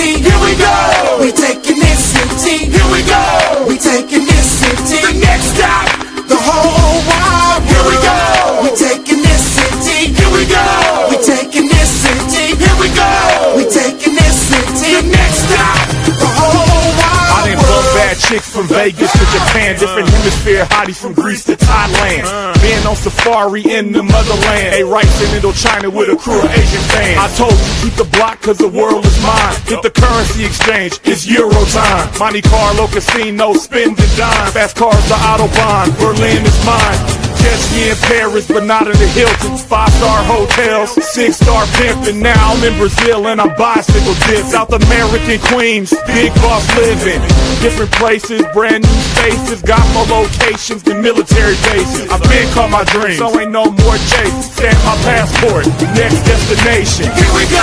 city. Here we go. We taking this city. Here we go. We taking this city. The next stop, the whole wild world. Here we go. We taking this city. Here we go. We taking this city. Here we go. We taking this city. The next stop, the whole wild world. I done fuck bad chicks from Vegas to Japan, different hemisphere hotties from Greece to Thailand. Been on safari in the motherland. A rice in Indochina with a crew of Asian fans. I told you keep the block cause the world is mine. Hit the currency exchange, it's Euro time. Monte Carlo casino, spend the dime. Fast cars to Autobahn, Berlin is mine. Catch me in Paris, but not in the Hilton. 5-star hotels, 6-star pimpin'. Now I'm in Brazil and I'm bicycle dip. South American queens, big boss living. Different places, brand new faces. Got more locations than military bases. I've been caught my dreams, so ain't no more chase. Stamp my passport, next destination. Here we go.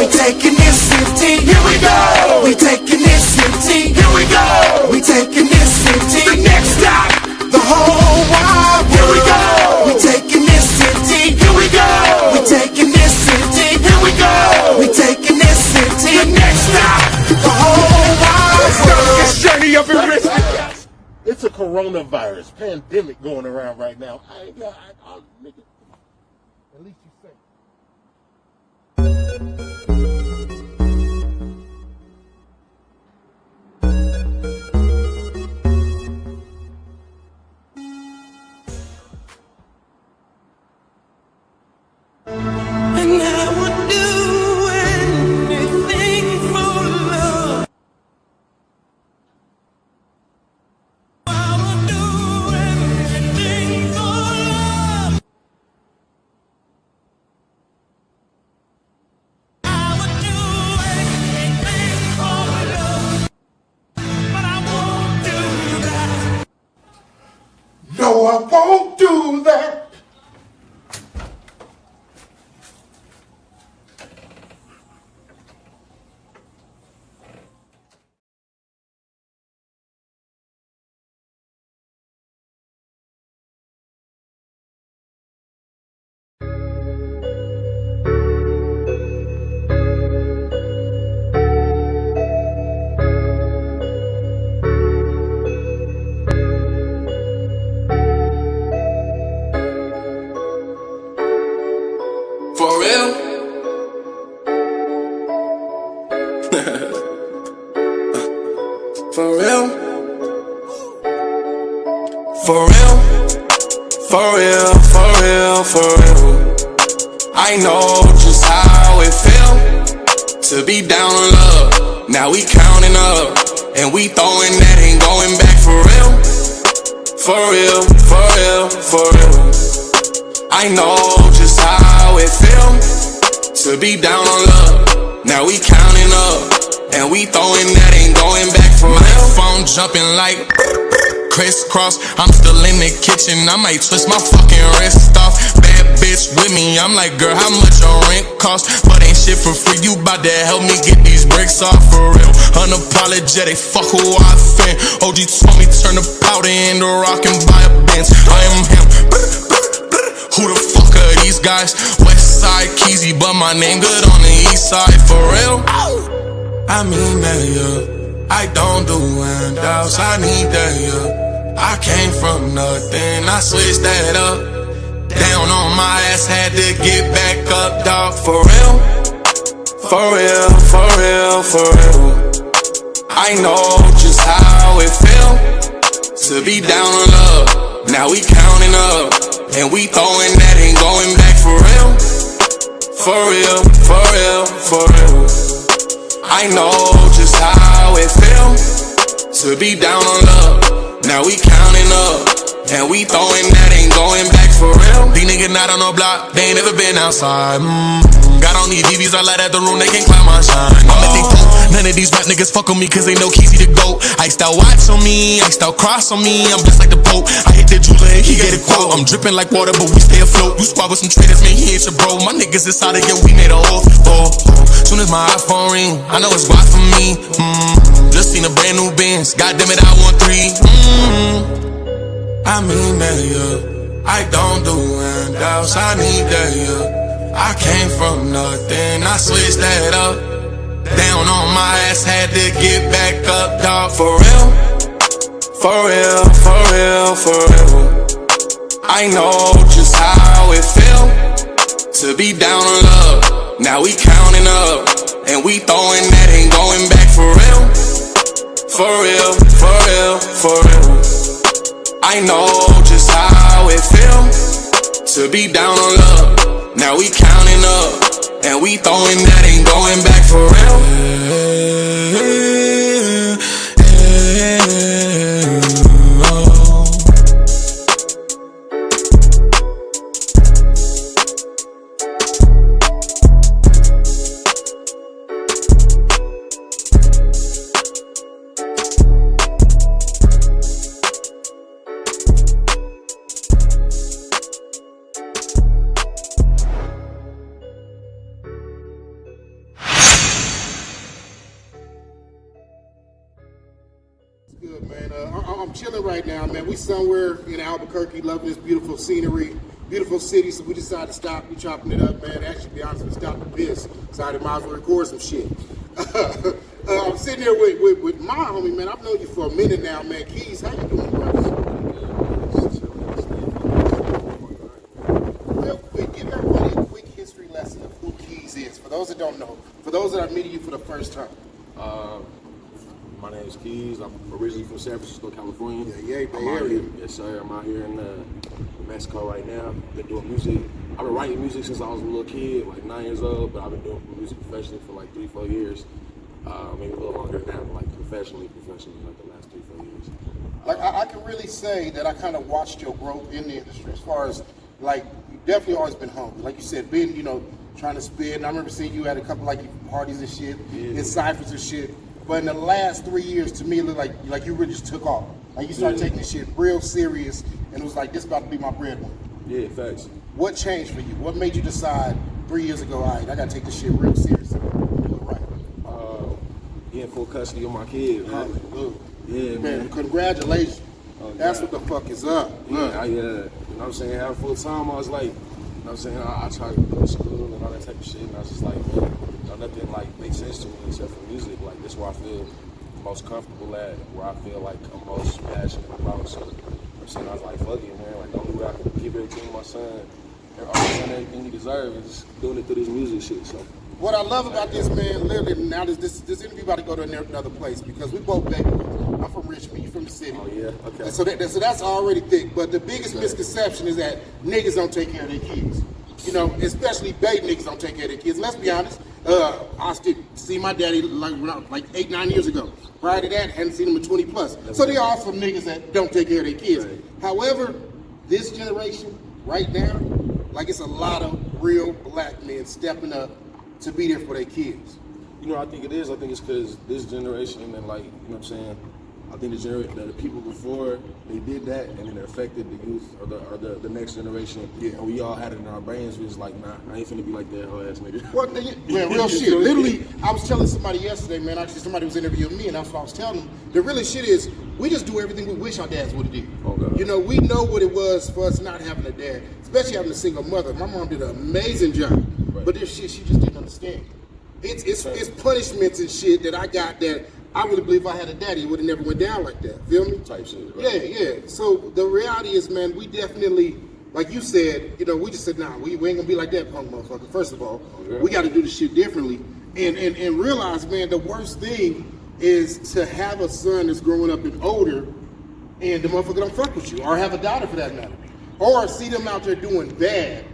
We taking this city. Here we go. We taking this city. Here we go. We taking this city. The next stop, the whole wild world. Here we go. We taking this city. Here we go. We taking this city. Here we go. We taking this city. The next stop, the whole wild world. This journey of risk. It's a coronavirus pandemic going around right now. I ain't got, nigga. At least you say. And I would do anything for love. I would do anything for love. I would do anything for love. But I won't do that. No, I won't do that. For real? For real? For real? For real, for real, for real. I know just how it feel to be down on love. Now we counting up and we throwing that, ain't going back. For real? For real, for real, for real. I know just how it feel to be down on love. Now we counting up and we throwing that, ain't going back. For real. My phone jumping like crisscross. I'm still in the kitchen, I might twist my fucking wrist off. Bad bitch with me, I'm like, girl, how much your rent cost? But ain't shit for free, you bout to help me get these bricks off. For real, unapologetic, fuck who I fin. OG told me turn the powder into rock and buy a Benz. I am him. Who the fuck are these guys? West side Keezy, but my name good on the east side. For real? I mean that, yeah. I don't do handouts, I need that, yeah. I came from nothing, I switched that up. Down on my ass, had to get back up, dog. For real? For real, for real, for real. I know just how it feel to be down on love. Now we counting up and we throwing that, ain't going back. For real? For real, for real, for real. I know just how it feel to be down on love. Now we counting up and we throwing that, ain't going back. For real? These niggas not on no block, they ain't never been outside. Got on these VVs, I light at the room, they can't climb my shine. I'm at they dope. None of these rap niggas fuck on me cause they know Keezy the GOAT. Iced out watch on me, iced out cross on me, I'm blessed like the Pope. I hit the jeweler and he get a quote. I'm dripping like water but we stay afloat. You squad with some traders, man, he ain't your bro. My niggas inside of, yeah, we made a oath. Soon as my iPhone ring, I know it's why for me. Just seen a brand new Benz, goddamn it, I want 3. I mean that, yeah. I don't do handouts, I need that, yeah. I came from nothing, I switched that up. Down on my ass, had to get back up, dog. For real, for real, for real, for real. I know just how it feel to be down on love. Now we counting up, and we throwing that, ain't going back. For real, for real, for real, for real. I know just how it feel to be down on love. Now we counting up, and we throwing that, ain't going back. For real. Good, man. I'm chilling right now, man. We somewhere in Albuquerque, loving this beautiful scenery, beautiful city, so we decided to stop. We chopping it up, man. Actually, to be honest, we stopped to piss. Decided might as well record some shit. I'm sitting here with my homie, man. I've known you for a minute now, man. Keys, how you doing, brother? Real quick, give everybody a quick history lesson of who Keys is. For those that don't know, for those that are meeting you for the first time. My name is Keys. I'm originally from San Francisco, California. Yeah, Bay Area. Yes, sir. I'm out here in Mexico right now. Been doing music. I've been writing music since I was a little kid, like 9 years old, but I've been doing music professionally for like 3-4 years. Maybe a little longer than that, but like professionally, like the last 3-4 years. Like I can really say that I kind of watched your growth in the industry as far as like you've definitely always been hungry. Like you said, been, trying to spit. And I remember seeing you at a couple like parties and shit, in ciphers and shit. But in the last 3 years, to me, it looked like you really just took off. Like you started taking this shit real serious, and it was like, this about to be my breadwinner. Yeah, facts. What changed for you? What made you decide 3 years ago, all right, I gotta take this shit real serious and do it right? Getting full custody of my kid, man. Hallelujah. Yeah, man. Congratulations. Oh, That's God. what the fuck is up. Yeah, you know what I'm saying? Having full time, I was like, you know what I'm saying? I tried to go to school and all that type of shit, and I was just like, man, nothing like makes sense to me except for music. Like, this is where I feel most comfortable at, where I feel like I'm most passionate about. So, you know what I'm saying? I was like, fuck it, man. Like, the only way I can give everything to my son, everything he deserves, is just doing it through this music shit. So, what I love about this, man, literally, now this interview about to go to another place because we both baby. I'm from Richmond, you from the city. Oh, yeah? Okay. And so that's already thick. But the biggest misconception is that niggas don't take care of their kids. Especially baby niggas don't take care of their kids. Let's be honest. I still see my daddy like 8-9 years ago. Prior to that, hadn't seen him in 20 plus. So there are some niggas that don't take care of their kids. Right. However, this generation right now, like it's a lot of real black men stepping up to be there for their kids. I think it is. I think it's because this generation and like, you know what I'm saying? I think the people before, they did that and then it affected the youth or the next generation. Yeah. And we all had it in our brains. We was like, nah, I ain't finna be like that whole ass nigga. Well, man, real shit. Literally, I was telling somebody yesterday, man, actually somebody was interviewing me and that's what I was telling them. The really shit is, we just do everything we wish our dads would have did. Oh, God. We know what it was for us not having a dad, especially having a single mother. My mom did an amazing job, right. But this shit she just didn't understand. It's punishments and shit that I got that I really believe if I had a daddy, it would have never went down like that. Feel me? Type shit. Right? Yeah. So the reality is, man, we definitely, like you said, we just said, nah, we ain't gonna be like that punk motherfucker. First of all, we got to do the shit differently, and realize, man, the worst thing is to have a son that's growing up and older, and the motherfucker don't fuck with you, or have a daughter for that matter, or see them out there doing bad,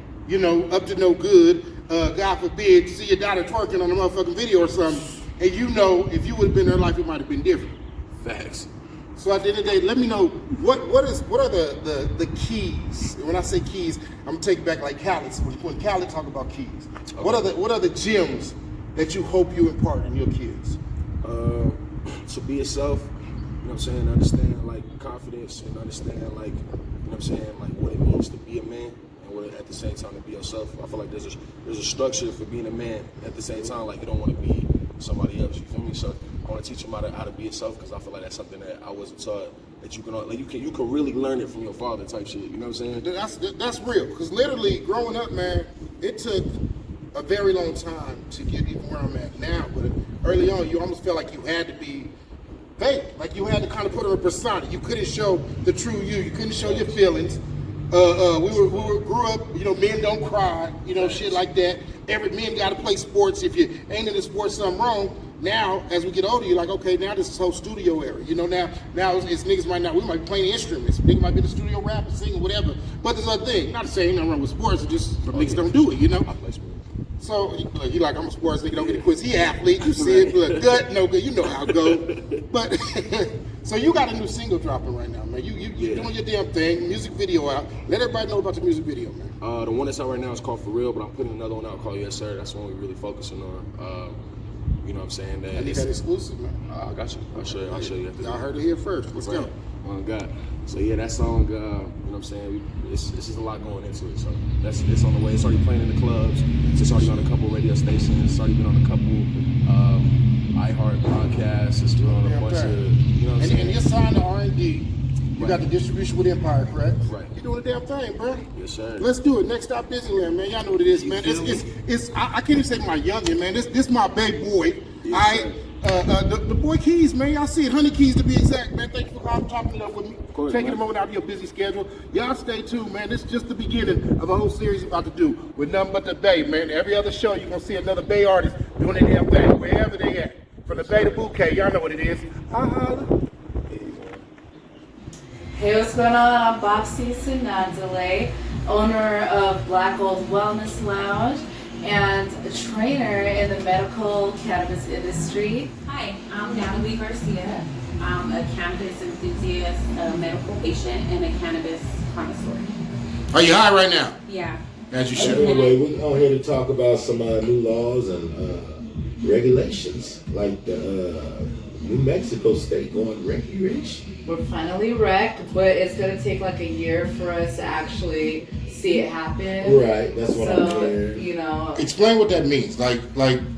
up to no good. God forbid, see your daughter twerking on a motherfucking video or something. And if you would have been in her life, it might have been different. Facts. So at the end of the day, let me know what are the keys. And when I say keys, I'm gonna take it back like Khaled. When Khaled talk about keys, okay. What are the gems that you hope you impart in your kids? To be yourself, you know what I'm saying, understand like confidence and understand like, you know what I'm saying, like what it means to be a man. At the same time to be yourself. I feel like there's a structure for being a man. At the same time, like you don't want to be somebody else. You feel me? So I want to teach them how to be yourself because I feel like that's something that I wasn't taught. That you can really learn it from your father type shit. You know what I'm saying? That's real. Because literally growing up, man, it took a very long time to get even where I'm at now. But early on, you almost felt like you had to be fake. Like you had to kind of put on a persona. You couldn't show the true you. You couldn't show your feelings. We grew up, you know, men don't cry, you know, shit like that. Every man got to play sports. If you ain't into sports, something wrong. Now, as we get older, you're like, okay, now this is whole studio era. You know, now it's niggas might not, we might be playing instruments. Niggas might be in the studio rapping, singing, whatever. But there's other thing. Not to say ain't nothing wrong with sports, it's just some niggas don't do it, you know? I play sports. So, you like, I'm a sports nigga, don't get it quiz. He athlete, you see it, look good, no good, you know how it go. But, so you got a new single dropping right now, man. You doing your damn thing, music video out. Let everybody know about the music video, man. The one that's out right now is called For Real, but I'm putting another one out called Yes Sir. That's the one we're really focusing on. You know what I'm saying? I need that exclusive, man. I got you. I'll show you. Y'all heard it here first. Let's go. Oh God. So yeah, that song, you know what I'm saying? It's just a lot going into it. So it's on the way. It's already playing in the clubs. It's already on a couple radio stations. It's already been on a couple iHeart podcasts. It's been on a bunch of, you know what I'm saying? And you're signed to R&D. You got the distribution with Empire, correct? Right. You're doing a damn thing, bro. Yes, sir. Let's do it. Next stop, Disneyland, man. Y'all know what it is, man. I can't even say my youngin', man. This my baby boy. Yes, The boy Keys, man. Y'all see it. Hunnitkeyz to be exact, man. Thank you for talking it up with me. Taking a moment out of your busy schedule. Y'all stay tuned, man. This is just the beginning of a whole series about to do with nothing but the Bay, man. Every other show, you're going to see another Bay artist doing their damn thing, wherever they at. From the Bay to Bouquet, y'all know what it is. Hey, what's going on? I'm Bobsy Sinandale, owner of Black Gold Wellness Lounge and a trainer in the medical cannabis industry. Hi, I'm Natalie Garcia. I'm a cannabis enthusiast, a medical patient, and a cannabis connoisseur. Are you high right now? Yeah. As you should. Anyway, we're on here to talk about some new laws and regulations, like the New Mexico state going recreation. We're finally rec, but it's going to take like a year for us to actually see it happen. Right, that's what I'm hearing. You know. Explain what that means. Like.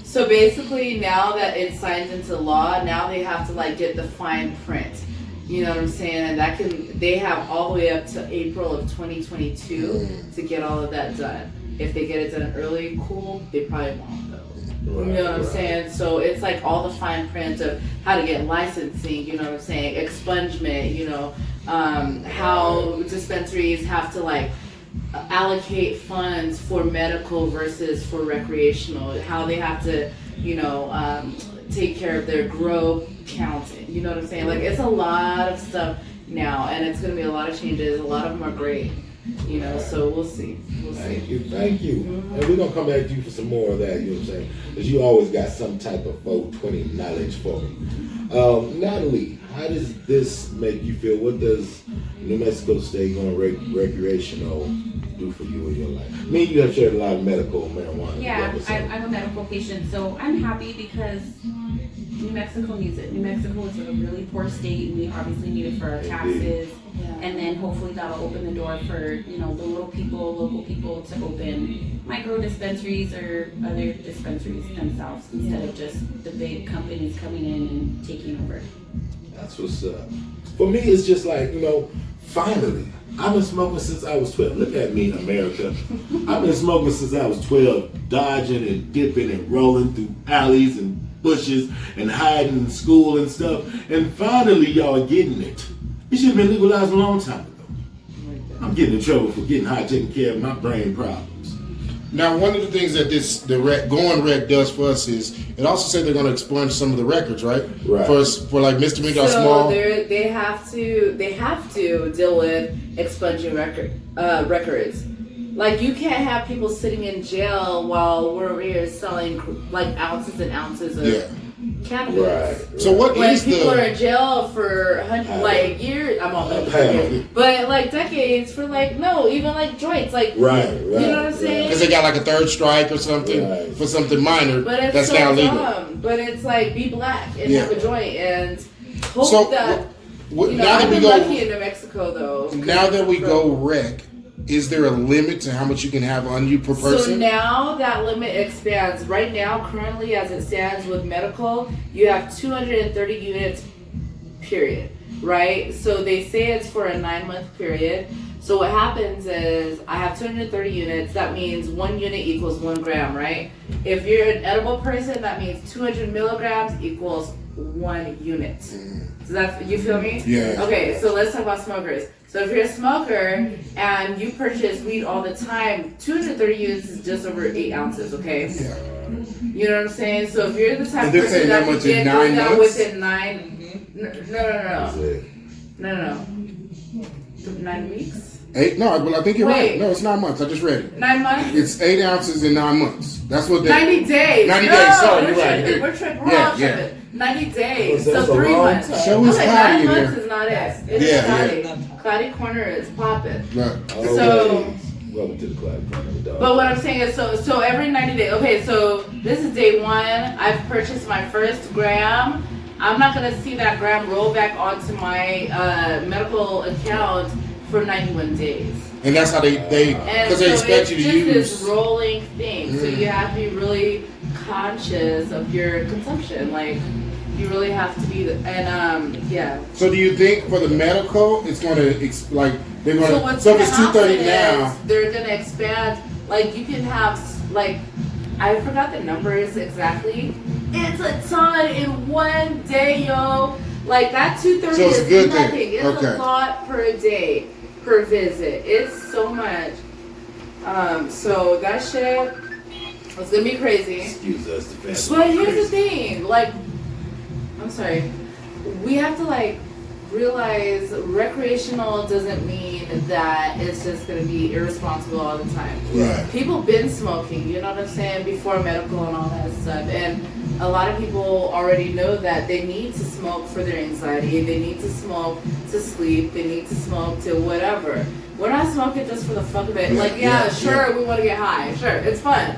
So basically, now that it's signed into law, now they have to like get the fine print. You know what I'm saying? And they have all the way up to April of 2022 to get all of that done. If they get it done early, cool. They probably won't though. You know what I'm saying? So it's like all the fine print of how to get licensing, you know what I'm saying? Expungement, you know, how dispensaries have to like allocate funds for medical versus for recreational, how they have to, you know, take care of their grow counting, you know what I'm saying? Like it's a lot of stuff now, and it's going to be a lot of changes. A lot of them are great. You know, so we'll see. Thank you. And we're going to come back to you for some more of that, you know what I'm saying? Because you always got some type of 420 knowledge for me. Natalie, how does this make you feel? What does New Mexico State going recreational do for you in your life? Me and you have shared a lot of medical marijuana. Yeah, I'm a medical patient, so I'm happy because New Mexico needs it. New Mexico is a really poor state, and we obviously need it for our taxes. And then hopefully that'll open the door for, you know, the local people to open micro dispensaries or other dispensaries themselves instead of just the big companies coming in and taking over. That's what's up. For me, it's just like, you know, finally. I've been smoking since I was 12. Look at me, America. I've been smoking since I was 12, dodging and dipping and rolling through alleys and bushes and hiding in school and stuff. And finally, y'all are getting it. It should have been legalized a long time ago. I'm getting in trouble for getting high, taking care of my brain problems. Now, one of the things that going rec does for us is it also said they're going to expunge some of the records, right? Right. For like misdemeanor or So small. they have to deal with expunging records. Like you can't have people sitting in jail while we're over here selling like ounces and ounces of cannabis. Right. So what When is people are in jail for like years, I'm all but like decades for like even like joints, like right. You know what I'm saying? Because they got like a third strike or something for something minor But it's that's so now legal. dumb. But it's like be black and have a joint and hope So that. You know, now that I've we been go, lucky in New Mexico though. now that we go rec, is there a limit to how much you can have on you per person? So now that limit expands. Right now, currently as it stands with medical, you have 230 units, period. Right? So they say it's for a 9-month period. So what happens is I have 230 units. That means 1 unit equals 1 gram, right? If you're an edible person, that means 200 milligrams equals 1 unit. So that's, you feel me? Yeah. Okay, so let's talk about smokers. So if you're a smoker and you purchase weed all the time, 230 units is just over 8 ounces, okay? Yeah. You know what I'm saying? So if you're the type And of they're person saying that that can much in get 9 down months? within 9, no. 9 weeks? 8? No, well, I think you're Wait. right. No, it's 9 months. I just read it. 9 months? It's 8 ounces in 9 months. That's what they. 90 days. 90 No, days, sorry, we're you're right. tripping. We're tripping. We're Yeah, all yeah. tripping. 90 days. That's So a 3 long months. time. Show is Okay, cloudy 9 in months here. is not it. It's Yeah, cloudy. Cloudy corner is popping. Right. So, Welcome to the Cloudy Corner, dog. but what I'm saying is, so every 90 days. Okay, so this is day 1. I've purchased my first gram. I'm not gonna see that gram roll back onto my medical account for 91 days. And that's how they And because so they expect it's you to just use. this rolling thing. So you have to be really conscious of your consumption. Like, you really have to be, yeah. So do you think for the medical, it's going to like they're going So to? what's So if gonna it's 230 happen now, is they're gonna expand. Like, you can have, like, I forgot the numbers exactly. It's a ton in one day, yo. Like, that 230 So it's a is good thing. nothing. It's Okay. a lot per day, per visit. It's so much. So that shit was gonna be crazy. Excuse us, the fancy. But here's the thing, like, I'm sorry, we have to, like, realize recreational doesn't mean that it's just gonna be irresponsible all the time. Right. People been smoking, you know what I'm saying, before medical and all that stuff. And a lot of people already know that they need to smoke for their anxiety, they need to smoke to sleep, they need to smoke to whatever. We're not smoking just for the fuck of it. Yeah, Like, yeah, sure, we wanna get high, sure, it's fun.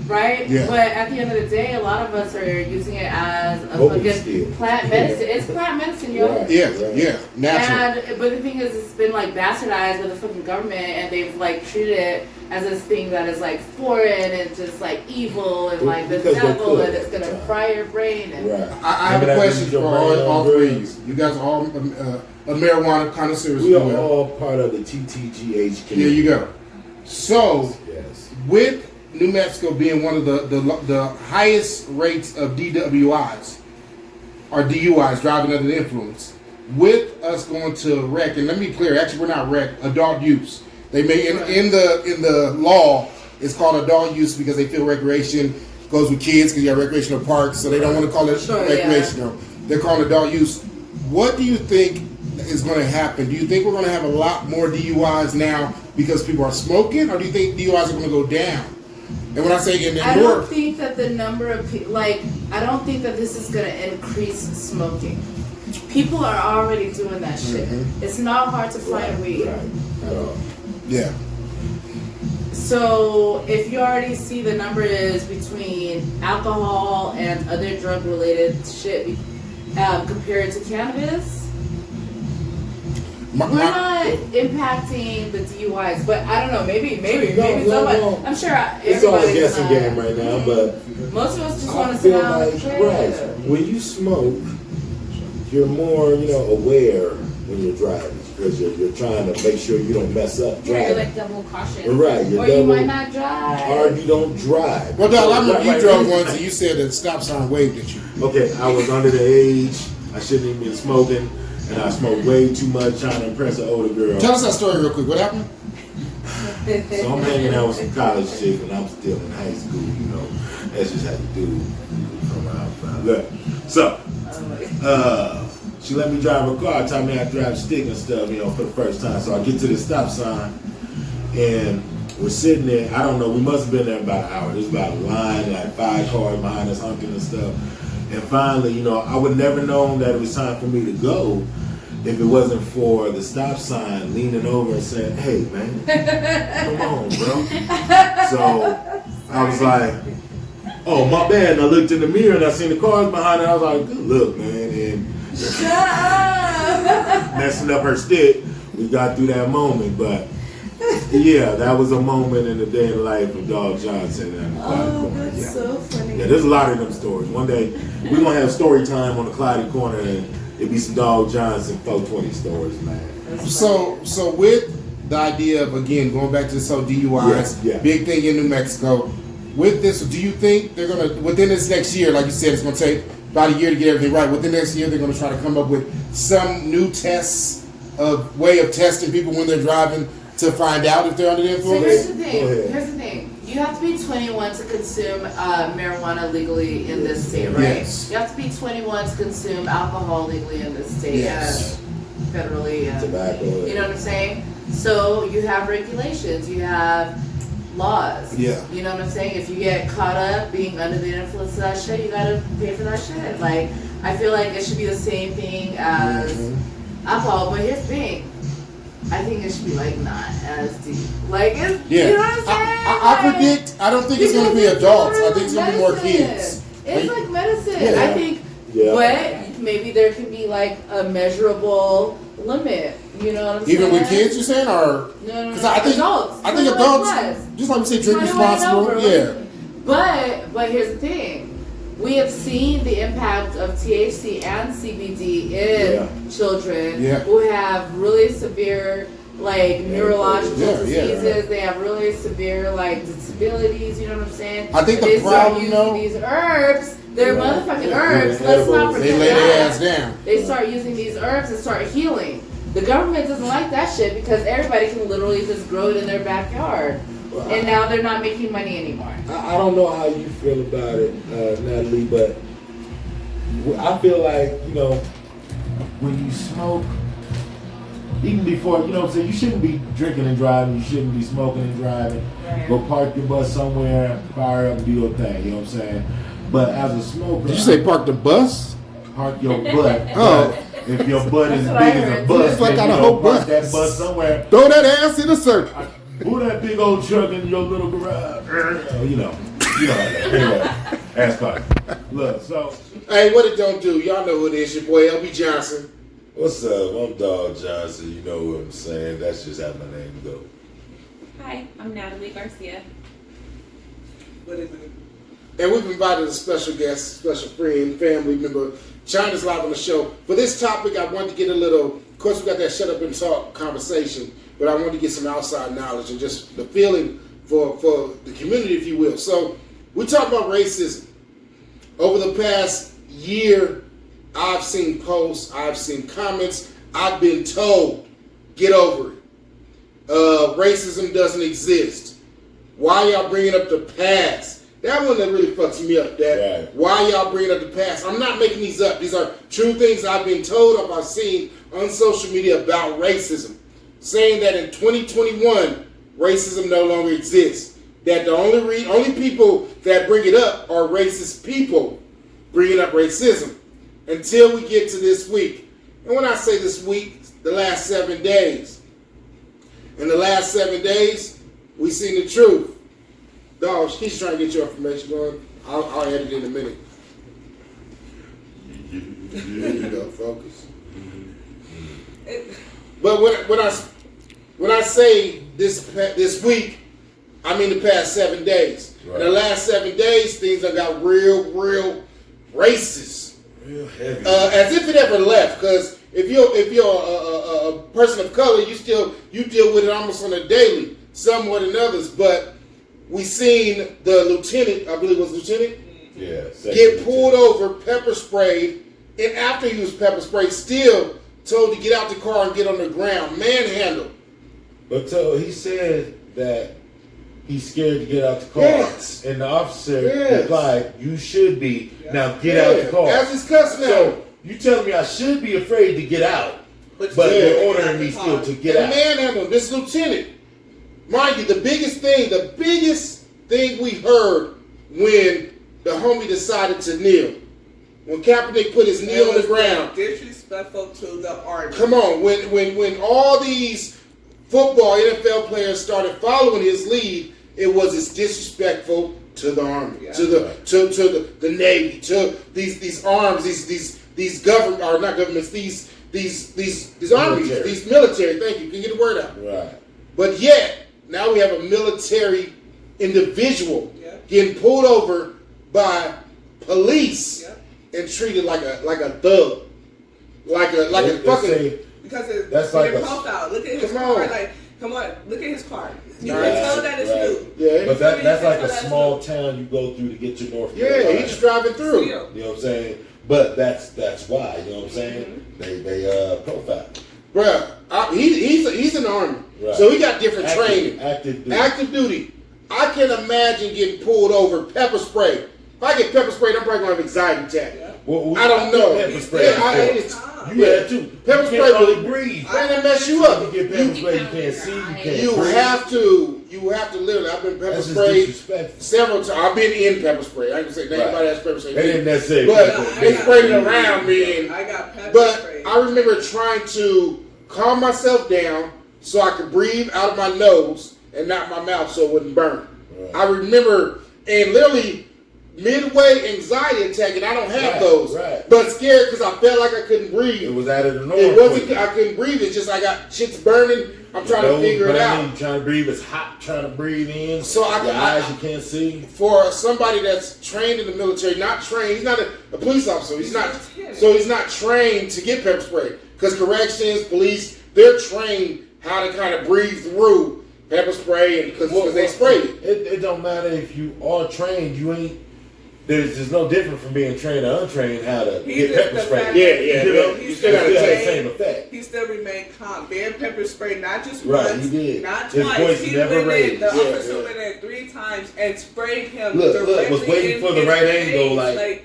Right? Yeah. But at the end of the day, a lot of us are using it as a Coping fucking skill. plant medicine. It's plant medicine, yo. Right. yeah, natural. And but the thing is, it's been like bastardized by the fucking government, and they've like treated it as this thing that is like foreign and just like evil and like the Because they devil, could. and it's gonna fry your brain. And Right. I have a Remember that question movie, for Your all Brain on three. Drugs? You guys are all marijuana connoisseurs. We if are you will. all part of the TTGH Here community. you go. So Yes. with New Mexico being one of the highest rates of DWIs or DUIs, driving under the influence, with us going to rec, and let me be clear, actually we're not rec, adult use. They may in the law it's called adult use because they feel recreation goes with kids because you have recreational parks, so they don't want to call it recreational. They're calling adult use. What do you think is going to happen? Do you think we're going to have a lot more DUIs now because people are smoking, or do you think DUIs are going to go down? And when I say in I New don't York, think that the number of I don't think that this is gonna increase smoking. People are already doing that shit. It's not hard to find weed. Right. At all. yeah, So if you already see the number is between alcohol and other drug related shit compared to cannabis, we're not impacting the DUIs. But I don't know, maybe somebody. No. I'm sure It's all a everybody's guessing gonna- game right now, but Most of us just I want to sit feel down like, and right, when you smoke, you're more, aware when you're driving because you're trying to make sure you don't mess up Yeah, you're driving. like double cautious. Right, you're Or you double, might not drive. or you don't drive. well, Doc, I remember you Right. drove once and you said that the stop sign waved at you. Okay, I was under the age. I shouldn't even been smoking, and I smoked way too much trying to impress an older girl. Tell us that story real quick. What happened? So I'm hanging out with some college chicks, and I'm still in high school. That's just how you do from outside. Look, so she let me drive her car, taught me how to drive stick and stuff, for the first time. So I get to the stop sign, and we're sitting there. I don't know. We must have been there about an hour. There's about a line, like 5 cars behind us honking and stuff. And finally, I would never known that it was time for me to go if it wasn't for the stop sign leaning over and saying, "Hey, man, come on, bro." So I was like, "Oh, my bad." And I looked in the mirror and I seen the cars behind her. I was like, "Good look, man." And messing up her stick, we got through that moment. But yeah, that was a moment in the day in the life of Dog Johnson and the Cloudy Corner. Yeah. So funny. Yeah, there's a lot of them stories. One day we're gonna have story time on the Cloudy Corner and it'll be some Dog Johnson 420 stories, man. So with the idea of, again, going back to this whole DUIs, big thing in New Mexico. With this, do you think they're going to, within this next year, like you said, it's going to take about a year to get everything right. Within next year, they're going to try to come up with some new tests, of way of testing people when they're driving to find out if they're under the influence? So here's the thing. Here's the thing. You have to be 21 to consume marijuana legally in this state, right? Yes. You have to be 21 to consume alcohol legally in this state, federally. Tobacco. You know what I'm saying? So you have regulations. You have laws. Yeah. You know what I'm saying? If you get caught up being under the influence of that shit, you gotta pay for that shit. Like, I feel like it should be the same thing as alcohol, but here's the thing. I think it should be like not as deep. Like, it's, you know what I'm saying? I predict, I don't think it's going to be adults. I think it's going to be more kids. It's like medicine. I think, but maybe there can be like a measurable limit. You know what I'm saying? Even with kids, you're saying? Or, no, because I think adults, just like we say, drink responsible. But here's the thing. We have seen the impact of THC and CBD in children who have really severe, like, neurological diseases. They have really severe, like, disabilities. You know what I'm saying? I think they the problem, start using these herbs. They're motherfucking herbs. Let's not forget they lay their ass down. They start using these herbs and start healing. The government doesn't like that shit because everybody can literally just grow it in their backyard. And now they're not making money anymore. I don't know how you feel about it, Natalie, but I feel like, you know, when you smoke, even before, you know what I'm saying, you shouldn't be drinking and driving, you shouldn't be smoking and driving. Right. Go park your bus somewhere, fire up and do your thing, you know what I'm saying? But as a smoker... Did you say park the bus? Park your butt. If your butt is big as a bus, like then you go park that bus somewhere. Throw that ass in a circle. Pull that big old truck in your little garage. You know how that. Anyway, ass card. Look, so. Hey, what it don't do? Y'all know who it is. Your boy LB Johnson. What's up? I'm Dog Johnson. You know what I'm saying. That's just how my name go. Hi, I'm Natalie Garcia. What is it? And we've invited a special guest, special friend, family member. China's live on the show. For this topic, I wanted to get a little. Of course, we got that shut up and talk conversation. But I wanted to get some outside knowledge and just the feeling for the community, if you will. So we talk about racism. Over the past year, I've seen posts, I've seen comments, I've been told, get over it. Racism doesn't exist. Why y'all bringing up the past? That one that really fucks me up. Why y'all bringing up the past? I'm not making these up. These are true things I've been told or I've seen on social media about racism. Saying that in 2021, racism no longer exists. That the only people that bring it up are racist people bringing up racism. Until we get to this week. And when I say this week, the last 7 days. In the last 7 days, we've seen the truth. Dog, he's trying to get your information going. I'll edit it in a minute. There you go, focus. But when I say this week, I mean the past 7 days. Right. In the last 7 days, things have got real racist. Real heavy. As if it ever left. Because if you're a person of color, you deal with it almost on a daily, some more than others. But we seen the lieutenant, I believe it was lieutenant, get pulled over, pepper sprayed, and after he was pepper sprayed, still told to get out the car and get on the ground, manhandled. But he said that he's scared to get out the car, and the officer replied, "You should be. Now get out the car." As he's cussing out. So you telling me I should be afraid to get out, but they're ordering me still to get out. Manhandled this lieutenant. Mind you, the biggest thing we heard when the homie decided to kneel. When Kaepernick put his knee on the ground. Disrespectful to the army. Come on, when all these football NFL players started following his lead, it was as disrespectful to the army, to the Navy, to these arms, these government or not governments, these armies, these military. Thank you. Can you get the word out? Right. But yet now we have a military individual getting pulled over by police and treated like a thug, like a fucking. Because that's like a profile. Look at his car. Like Come on, look at his car. You Right, can tell that it's new. Yeah, But that's like a That's small town you go through to get to North yeah, Carolina. he's just driving through. Still. You know what I'm saying? But that's why, you know what I'm saying? They profile. Bruh, he's in the Army. Right. So he got different training. Active duty. Active duty. I can imagine getting pulled over, pepper spray. If I get pepper sprayed, I'm probably going to have anxiety attack. Yeah. Well, I don't know. Pepper spray. You had to. Pepper You spray can't will really breathe. Really mess you up. You get pepper spray, you can't see, you can't You breathe. have to literally. I've been pepper That's just sprayed disrespectful. several times. I've been in pepper spray. I can say Right. anybody has pepper spray. They didn't necessarily. But they sprayed it around me. And, I got pepper but spray. I remember trying to calm myself down so I could breathe out of my nose and not my mouth so it wouldn't burn. Right. I remember, and literally midway anxiety attack, and I don't have Right, those, right. but scared because I felt like I couldn't breathe. It was out of the norm. It wasn't. for you. I couldn't breathe. It's just I got shit's burning. I'm trying to figure it out. You trying to breathe. It's hot. Trying to breathe in. So your eyes you can't see. For somebody that's trained in the military, not trained, he's not a police officer. He's not. So he's not trained to get pepper spray because corrections, police, they're trained how to kind of breathe through pepper spray and because they spray it. It don't matter if you are trained. You ain't. There's no different from being trained or untrained how to He get just pepper the spray. fact Yeah. You know, You you still still gotta got the take. same effect. He still remained calm. Being pepper sprayed not just Right, once, he did. not His twice. voice He never went in. raised. The Yeah, officer yeah. went in 3 times and sprayed him Look, directly was waiting in for the his right angle, face, like-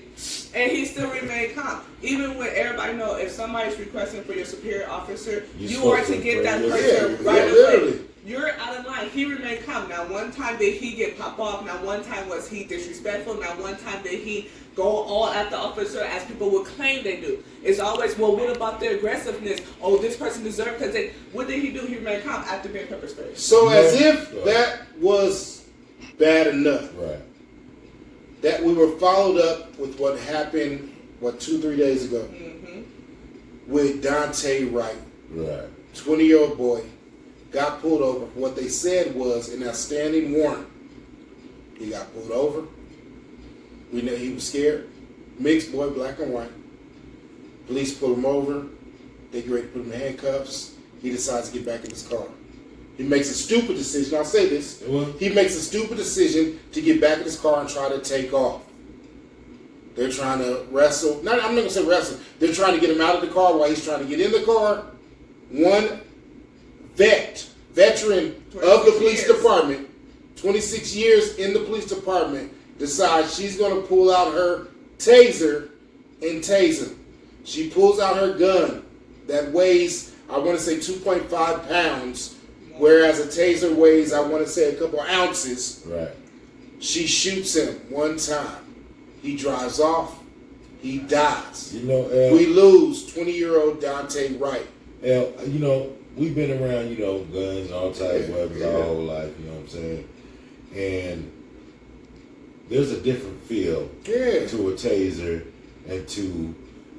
and he still remained calm. Even when everybody know if somebody's requesting for your superior officer, You're you are supposed to to get that bring your- person Yeah, right yeah, away. literally. You're out of line. He remained calm. Not one time did he get pop off. Not one time was he disrespectful. Not one time did he go all at the officer as people would claim they do. It's always, well, what about their aggressiveness? Oh, this person deserved because they. What did he do? He remained calm after being pepper sprayed. So as Yeah. if that was bad enough, Right. that we were followed up with what happened 2-3 days ago with Dante Wright, Right. 20-year-old boy, got pulled over. What they said was an outstanding warrant. He got pulled over. We know he was scared. Mixed boy, black and white. Police pull him over. They get ready to put him in handcuffs. He decides to get back in his car. He makes a stupid decision. I'll say this. Well- He makes a stupid decision to get back in his car and try to take off. They're trying to wrestle. I'm not going to say wrestle. They're trying to get him out of the car while he's trying to get in the car. One veteran of the police department, 26 years in the police department, decides she's going to pull out her taser and tase him. She pulls out her gun that weighs, I want to say 2.5 pounds, whereas a taser weighs, I want to say a couple ounces. Right. She shoots him one time. He drives off. He dies. You know, We lose 20-year-old Dante Wright. you know, we've been around, you know, guns, all types of weapons our whole life, you know what I'm saying? And there's a different feel Yeah. to a taser and to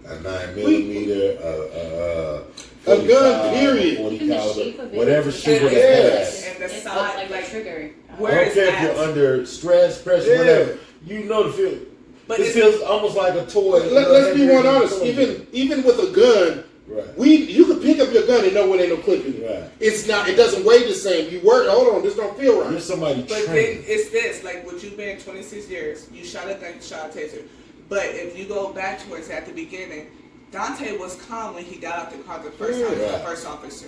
a 9mm, A gun, period. 40 Even the caliber, shape of it whatever is shape it Yes. has. And the It's side, like a like, trigger. where I don't is care if that? you're under stress, pressure, Yeah. whatever. You know the feel. But it it- feels almost like a toy. Let's be Like one honest. Even with a gun, Right. you can pick up your gun and know when ain't no clip in it. Right. It's not. It doesn't weigh the same. You work. Hold on. This don't feel You're right. somebody But then trained. it's this, like with you being 26 years, you shot a gun, you shot a taser. But if you go back towards at the beginning, Dante was calm when he got out the car the first time, Yeah. the first officer.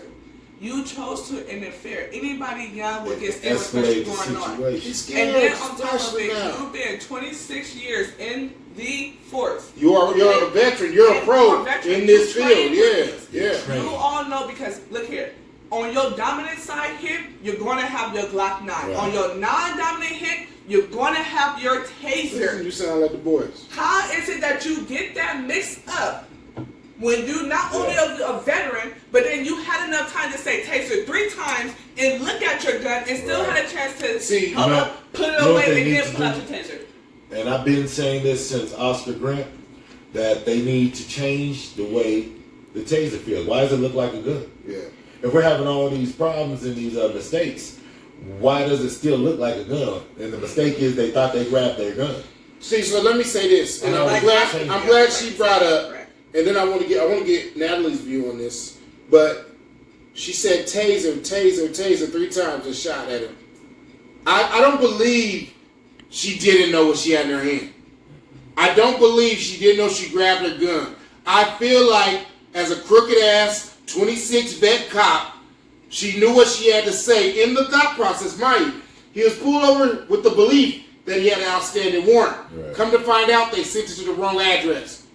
You chose to interfere. Anybody young would get scared with what's Escalate going the on. situation. He's scared. And then on top of especially it, now. you've been 26 years in the force. You're a veteran. You're a And pro you're a veteran. in this You field. trained Yeah. with Yeah. Trained. You all know because look here. On your dominant side hit, you're gonna have your Glock 9. Right. On your non-dominant hit, you're gonna have your Listen, taser. you sound like the boys. How is it that you get that mixed up when you not only a veteran, but then you had enough time to say taser 3 times and look at your gun and still Right. had a chance to See, hold you know- up, put it you know what away, they and need then to pull out do? your taser? And I've been saying this since Oscar Grant, that they need to change the way the taser feels. Why does it look like a gun? Yeah. If we're having all these problems and these mistakes, why does it still look like a gun? And the mistake is they thought they grabbed their gun. See, so let me say this, and I'm Like, glad she brought up, and then I want to get Natalie's view on this. But she said taser, taser, taser 3 times and shot at him. I don't believe she didn't know what she had in her hand. I don't believe she didn't know she grabbed her gun. I feel like as a crooked ass 26 vet cop, she knew what she had to say in the thought process. Mind you, he was pulled over with the belief that he had an outstanding warrant. Right. Come to find out, they sent it to the wrong address.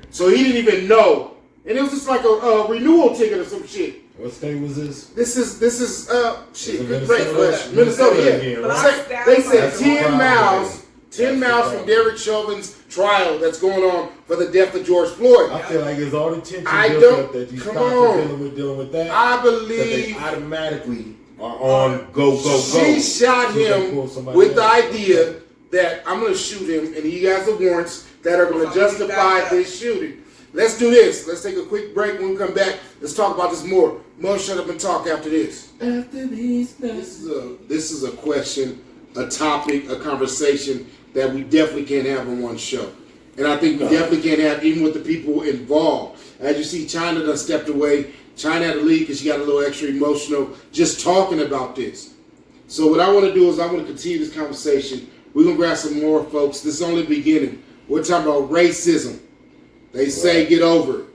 So he didn't even know. And it was just like a renewal ticket or some shit. What state was this? This is shit. Good Minnesota? Minnesota, yeah. Again, right? They said That's 10 miles. 10 That's miles the from Derek Chauvin's trial that's going on for the death of George Floyd. I feel like it's all the tension I built don't- up that these come cops on. are dealing with that. I That believe they automatically are on go. she shot As soon as they him pull somebody with the out. idea that I'm going to shoot him and he has the warrants that are going to justify this shooting. Let's do this. Let's take a quick break. When we come back, let's talk about this more. Mo, shut up and talk after this. After these This is a question, a topic, a conversation that we definitely can't have on one show. And I think we definitely can't have even with the people involved. As you see, China done stepped away. China had to leave because she got a little extra emotional just talking about this. So what I want to do is I want to continue this conversation. We're going to grab some more folks. This is only the beginning. We're talking about racism. They say get over it.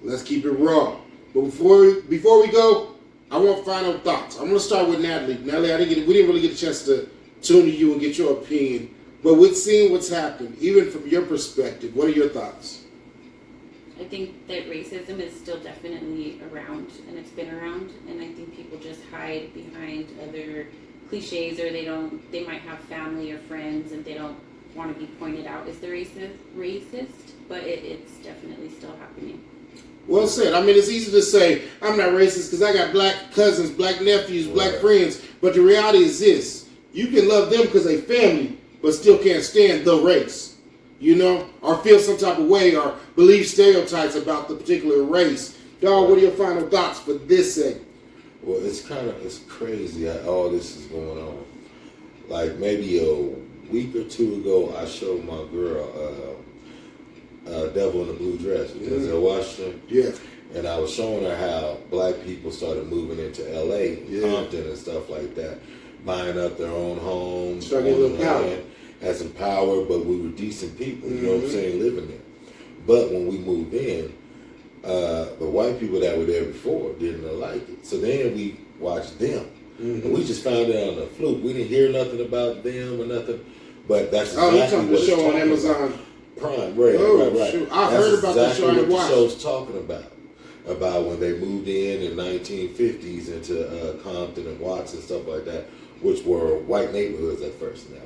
Let's keep it raw. But before we go, I want final thoughts. I'm going to start with Natalie. Natalie, we didn't really get a chance to tune to you and get your opinion. But with seeing what's happened, even from your perspective, what are your thoughts? I think that racism is still definitely around, and it's been around, and I think people just hide behind other cliches, or they might have family or friends and they don't want to be pointed out as the racist, but it's definitely still happening. Well said. I mean, it's easy to say, I'm not racist because I got black cousins, black nephews, black friends, but the reality is this. You can love them because they family, but still can't stand the race, you know, or feel some type of way or believe stereotypes about the particular race. Dog, what are your final thoughts for this segment? Well, it's crazy how all this is going on. Like maybe a week or two ago, I showed my girl Devil in the Blue Dress. Because in Washington. Yeah. And I was showing her how black people started moving into LA, Compton and stuff like that, buying up their own homes, Started getting a little power. had some power, but we were decent people, you know what I'm saying, living there. But when we moved in, the white people that were there before didn't like it. So then we watched them. And we just found it on the fluke. We didn't hear nothing about them or nothing. But that's exactly you talking what the show on talking Amazon about. Prime, right. Shoot. I heard about that show. I didn't watch. That's exactly what the show's talking about when they moved in 1950s into Compton and Watts and stuff like that, which were white neighborhoods at first in LA.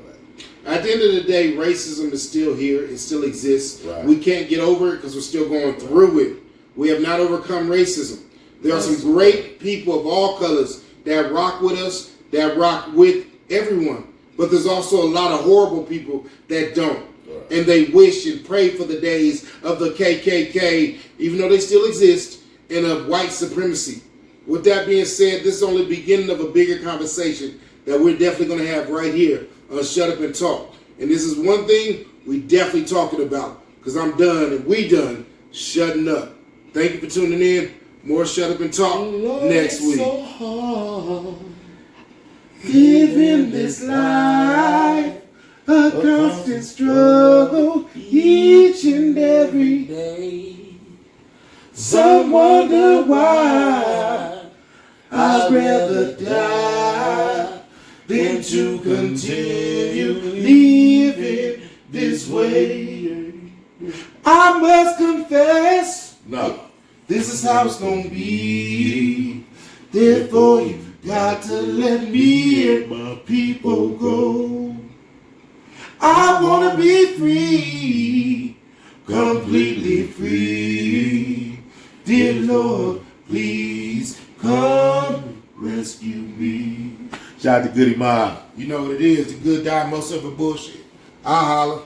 At the end of the day, racism is still here. It still exists. Right. We can't get over it because we're still going through it. We have not overcome racism. There are some great people of all colors that rock with us, that rock with everyone. But there's also a lot of horrible people that don't. Right. And they wish and pray for the days of the KKK, even though they still exist, and of white supremacy. With that being said, this is only the beginning of a bigger conversation that we're definitely going to have right here on Shut Up and Talk. And this is one thing we definitely talking about, because I'm done and we done shutting up. Thank you for tuning in. More Shut Up and Talk next week. So hard living this life, a constant struggle each and every day. Some wonder why I'd rather die than to continue living this way. I must confess, no, this is how it's gonna be. Therefore, you got to let me and my people go. I wanna be free, completely free. Dear Lord, please come rescue me. Shout out to Goodie Mob. You know what it is. The good die, most of it bullshit. I holla.